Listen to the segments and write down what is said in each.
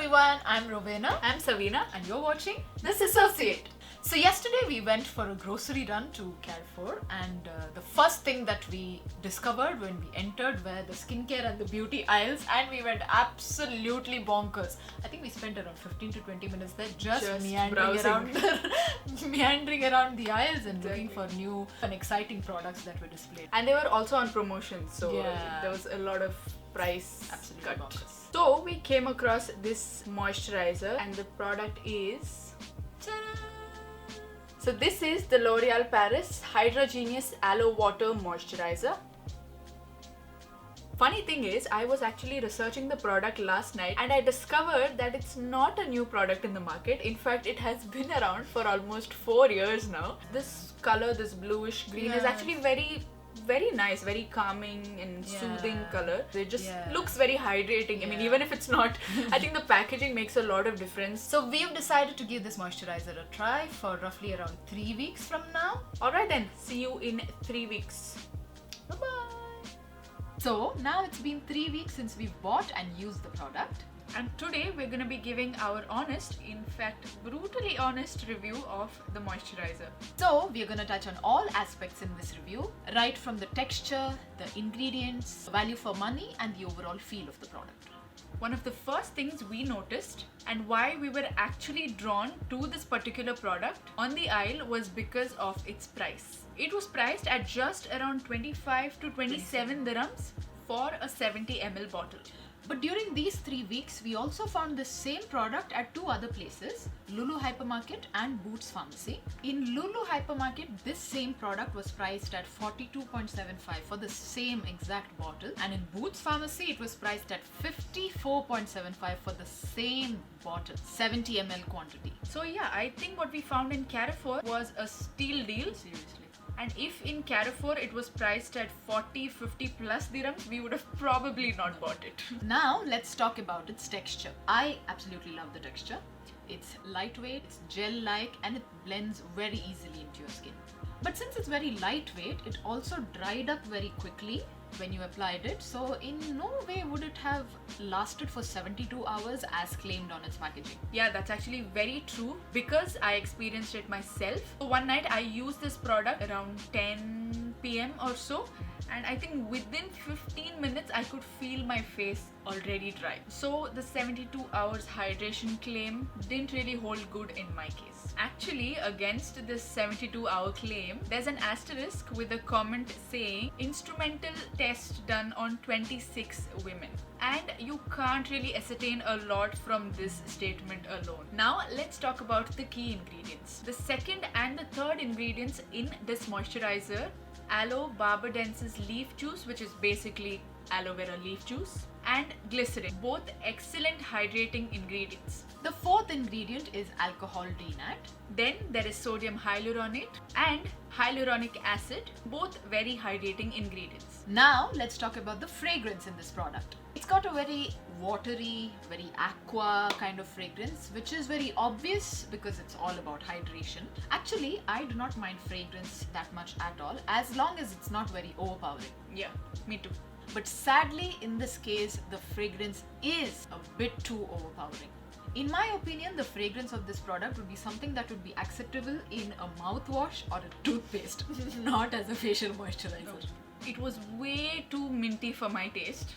everyone, I'm Rowena I'm Savina. and you're watching This Associate. So yesterday we went for a grocery run to Carrefour and the first thing that we discovered when we entered were the skincare and the beauty aisles, and we went absolutely bonkers. I think we spent around 15 to 20 minutes there just meandering around the aisles and looking for new and exciting products that were displayed. And they were also on promotion, so Yeah. there was a lot of price Absolutely cut. bonkers. So we came across this moisturizer and the product is... So this is the L'Oreal Paris Hydra-Genius Aloe Water Moisturizer. Funny thing is, I was actually researching the product last night and I discovered that it's not a new product in the market. In fact, it has been around for almost 4 years now. This color, this bluish green, is actually very nice, very calming and soothing color. It just looks very hydrating. I mean, even if it's not, I think the packaging makes a lot of difference. So we've decided to give this moisturizer a try for roughly around 3 weeks from now. Alright then, see you in 3 weeks. Bye-bye. So now it's been 3 weeks since we've bought and used the product. And today we're going to be giving our honest, in fact brutally honest review of the moisturizer. So we're going to touch on all aspects in this review, right from the texture, the ingredients, value for money and the overall feel of the product. One of the first things we noticed and why we were actually drawn to this particular product on the aisle was because of its price. It was priced at just around 25 to 27 dirhams for a 70 ml bottle. But during these 3 weeks, we also found the same product at 2 other places, Lulu Hypermarket and Boots Pharmacy. In Lulu Hypermarket, this same product was priced at 42.75 for the same exact bottle, and in Boots Pharmacy, it was priced at 54.75 for the same bottle, 70 ml quantity. So yeah, I think what we found in Carrefour was a steal deal. Seriously. And if in Carrefour it was priced at 40, 50 plus dirhams, we would have probably not bought it. Now let's talk about its texture. I absolutely love the texture. It's lightweight, it's gel-like, and it blends very easily into your skin. But since it's very lightweight, it also dried up very quickly when you applied it, so in no way would it have lasted for 72 hours as claimed on its packaging. Yeah, that's actually very true because I experienced it myself. So one night I used this product around 10 p.m. or so, and I think within 15 minutes I could feel my face already dry. So the 72 hours hydration claim didn't really hold good in my case. Actually, against this 72-hour claim, there's an asterisk with a comment saying instrumental test done on 26 women. And you can't really ascertain a lot from this statement alone. Now let's talk about the key ingredients. The second and the third ingredients in this moisturizer: aloe barbadensis leaf juice, which is basically aloe vera leaf juice, and glycerin, both excellent hydrating ingredients. The fourth ingredient is alcohol denat. Then there is sodium hyaluronate and hyaluronic acid, both very hydrating ingredients. Now let's talk about the fragrance in this product. It's got a very watery, very aqua kind of fragrance, which is very obvious because it's all about hydration. Actually, I do not mind fragrance that much at all, as long as it's not very overpowering. Yeah, me too. But sadly, in this case, the fragrance is a bit too overpowering. In my opinion, the fragrance of this product would be something that would be acceptable in a mouthwash or a toothpaste, not as a facial moisturizer. It was way too minty for my taste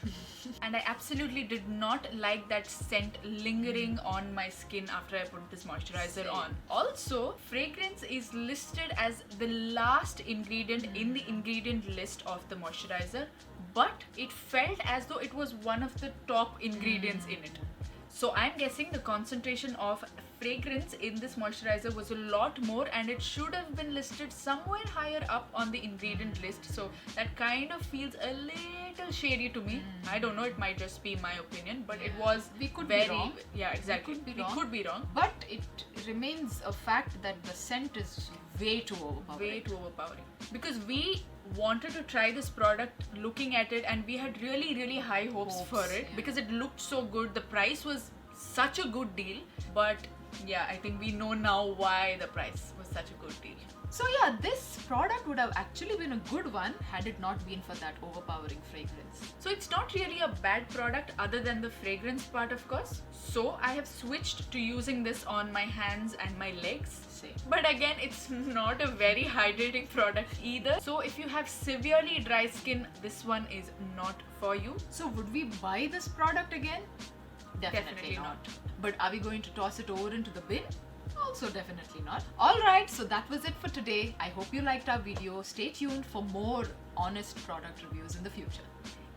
and I absolutely did not like that scent lingering on my skin after I put this moisturizer on. Also, fragrance is listed as the last ingredient in the ingredient list of the moisturizer, but it felt as though it was one of the top ingredients in it. So I'm guessing the concentration of fragrance in this moisturizer was a lot more and it should have been listed somewhere higher up on the ingredient list. So that kind of feels a little shady to me. I don't know, it might just be my opinion, but it was We could very... be wrong. Yeah, exactly. We We could be wrong. But it remains a fact that the scent is way too overpowering. Way too overpowering. Because we wanted to try this product looking at it and we had really high hopes for it because it looked so good. The price was such a good deal, but Yeah, I think we know now why the price was such a good deal. So yeah, this product would have actually been a good one had it not been for that overpowering fragrance. So it's not really a bad product other than the fragrance part, of course. So I have switched to using this on my hands and my legs. Same. But again, it's not a very hydrating product either. So if you have severely dry skin, this one is not for you. So would we buy this product again? Definitely not. But are we going to toss it over into the bin? Also definitely not. Alright, so that was it for today. I hope you liked our video. Stay tuned for more honest product reviews in the future.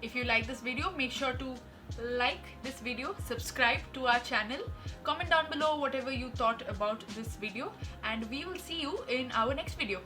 If you like this video, make sure to like this video, subscribe to our channel, comment down below whatever you thought about this video, and we will see you in our next video.